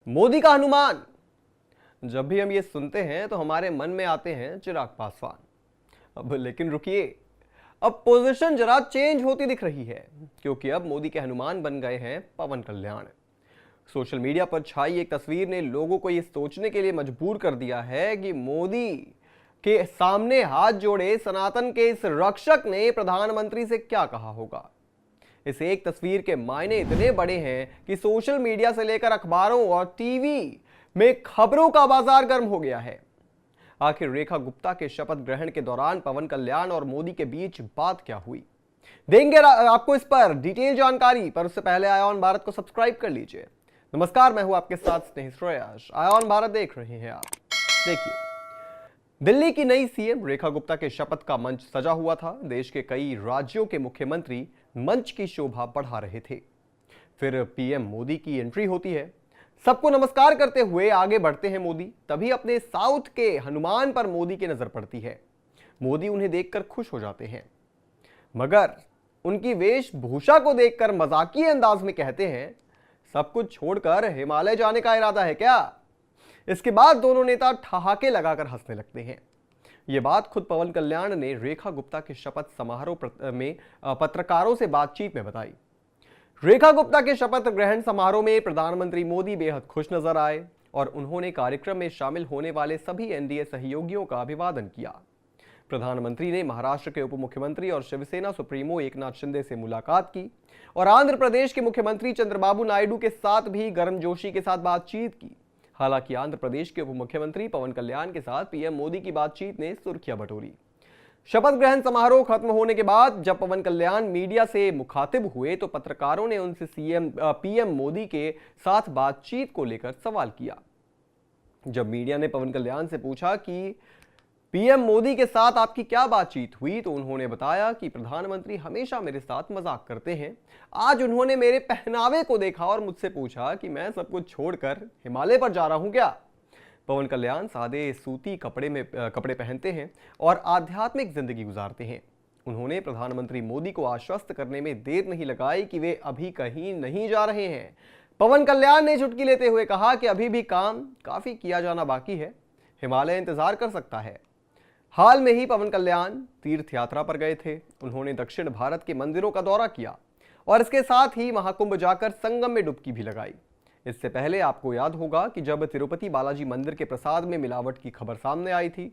मोदी का हनुमान। जब भी हम ये सुनते हैं तो हमारे मन में आते हैं चिराग पासवान। अब लेकिन रुकिए, अब पोजीशन जरा चेंज होती दिख रही है, क्योंकि अब मोदी के हनुमान बन गए हैं पवन कल्याण। सोशल मीडिया पर छाई एक तस्वीर ने लोगों को ये सोचने के लिए मजबूर कर दिया है कि मोदी के सामने हाथ जोड़े सनातन के इस रक्षक ने प्रधानमंत्री से क्या कहा होगा। इस एक तस्वीर के मायने इतने बड़े हैं कि सोशल मीडिया से लेकर अखबारों और टीवी में खबरों का बाजार गर्म हो गया है। आखिर रेखा गुप्ता के शपथ ग्रहण के दौरान पवन कल्याण और मोदी के बीच बात क्या हुई, देंगे आपको इस पर डिटेल जानकारी। पर उससे पहले आईऑन भारत को सब्सक्राइब कर लीजिए। नमस्कार, मैं हूं आपके साथ स्नेही श्रेयस। आईऑन भारत देख रहे हैं आप। देखिए, दिल्ली की नई सीएम रेखा गुप्ता के शपथ का मंच सजा हुआ था। देश के कई राज्यों के मुख्यमंत्री मंच की शोभा बढ़ा रहे थे। फिर पीएम मोदी की एंट्री होती है। सबको नमस्कार करते हुए आगे बढ़ते हैं मोदी। तभी अपने साउथ के हनुमान पर मोदी की नजर पड़ती है। मोदी उन्हें देखकर खुश हो जाते हैं, मगर उनकी वेशभूषा को देखकर मजाकिया अंदाज में कहते हैं, सब कुछ छोड़कर हिमालय जाने का इरादा है क्या? इसके बाद दोनों नेता ठहाके लगाकर हंसने लगते हैं। यह बात खुद पवन कल्याण ने रेखा गुप्ता के शपथ समारोह में पत्रकारों से बातचीत में बताई। रेखा गुप्ता के शपथ ग्रहण समारोह में प्रधानमंत्री मोदी बेहद खुश नजर आए और उन्होंने कार्यक्रम में शामिल होने वाले सभी एनडीए सहयोगियों का अभिवादन किया। प्रधानमंत्री ने महाराष्ट्र के उप मुख्यमंत्री और शिवसेना सुप्रीमो एकनाथ शिंदे से मुलाकात की और आंध्र प्रदेश के मुख्यमंत्री चंद्रबाबू नायडू के साथ भी गर्मजोशी के साथ बातचीत की। हालांकि आंध्र प्रदेश के उप मुख्यमंत्री पवन कल्याण के साथ पीएम मोदी की बातचीत ने सुर्खियां बटोरी। शपथ ग्रहण समारोह खत्म होने के बाद जब पवन कल्याण मीडिया से मुखातिब हुए तो पत्रकारों ने उनसे पीएम मोदी के साथ बातचीत को लेकर सवाल किया। जब मीडिया ने पवन कल्याण से पूछा कि पीएम मोदी के साथ आपकी क्या बातचीत हुई, तो उन्होंने बताया कि प्रधानमंत्री हमेशा मेरे साथ मजाक करते हैं। आज उन्होंने मेरे पहनावे को देखा और मुझसे पूछा कि मैं सब कुछ छोड़कर हिमालय पर जा रहा हूं क्या। पवन कल्याण सादे सूती कपड़े पहनते हैं और आध्यात्मिक जिंदगी गुजारते हैं। उन्होंने प्रधानमंत्री मोदी को आश्वस्त करने में देर नहीं लगाई कि वे अभी कहीं नहीं जा रहे हैं। पवन कल्याण ने चुटकी लेते हुए कहा कि अभी भी काम काफी किया जाना बाकी है, हिमालय इंतजार कर सकता है। हाल में ही पवन कल्याण तीर्थ यात्रा पर गए थे। उन्होंने दक्षिण भारत के मंदिरों का दौरा किया और इसके साथ ही महाकुंभ जाकर संगम में डुबकी भी लगाई। इससे पहले आपको याद होगा कि जब तिरुपति बालाजी मंदिर के प्रसाद में मिलावट की खबर सामने आई थी,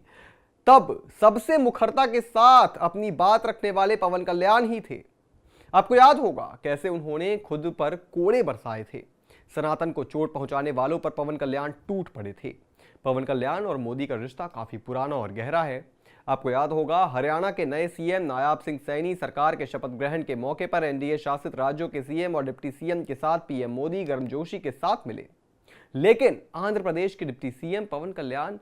तब सबसे मुखरता के साथ अपनी बात रखने वाले पवन कल्याण ही थे। आपको याद होगा कैसे उन्होंने खुद पर कोड़े बरसाए थे। सनातन को चोट पहुंचाने वालों पर पवन कल्याण टूट पड़े थे। पवन कल्याण और मोदी का रिश्ता काफी पुराना और गहरा है। आपको याद होगा हरियाणा के नए सीएम नायाब सिंह सैनी सरकार के शपथ ग्रहण के मौके पर एनडीए शासित राज्यों के सीएम और डिप्टी सीएम के साथ पीएम मोदी गर्मजोशी के साथ मिले। लेकिन आंध्र प्रदेश के डिप्टी सीएम पवन कल्याण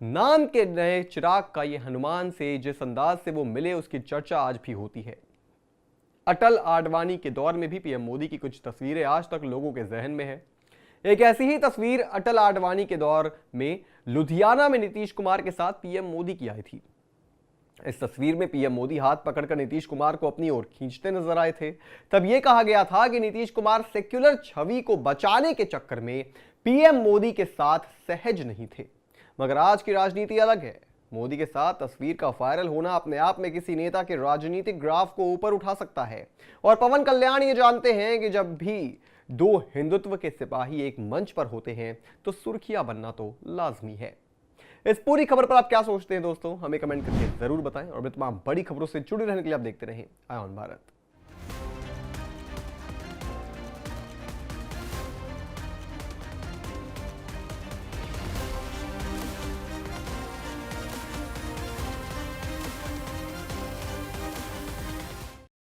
नाम के नए चिराग का ये हनुमान से जिस अंदाज से वो मिले, उसकी चर्चा आज भी होती है। अटल आडवाणी के दौर में भी पीएम मोदी की कुछ तस्वीरें आज तक लोगों के जहन में है। एक ऐसी ही तस्वीर अटल आडवाणी के दौर में लुधियाना में नीतीश कुमार के साथ पीएम मोदी की आई थी। इस तस्वीर में पीएम मोदी हाथ पकड़कर नीतीश कुमार को अपनी ओर खींचते नजर आए थे। तब यह कहा गया था कि नीतीश कुमार सेक्युलर छवि को बचाने के चक्कर में पीएम मोदी के साथ सहज नहीं थे। मगर आज की राजनीति अलग है। मोदी के साथ तस्वीर का वायरल होना अपने आप में किसी नेता के राजनीतिक ग्राफ को ऊपर उठा सकता है। और पवन कल्याण ये जानते हैं कि जब भी दो हिंदुत्व के सिपाही एक मंच पर होते हैं तो सुर्खियां बनना तो लाजमी है। इस पूरी खबर पर आप क्या सोचते हैं दोस्तों, हमें कमेंट करके जरूर बताएं और तमाम बड़ी खबरों से जुड़े रहने के लिए आप देखते रहें आईऑन भारत।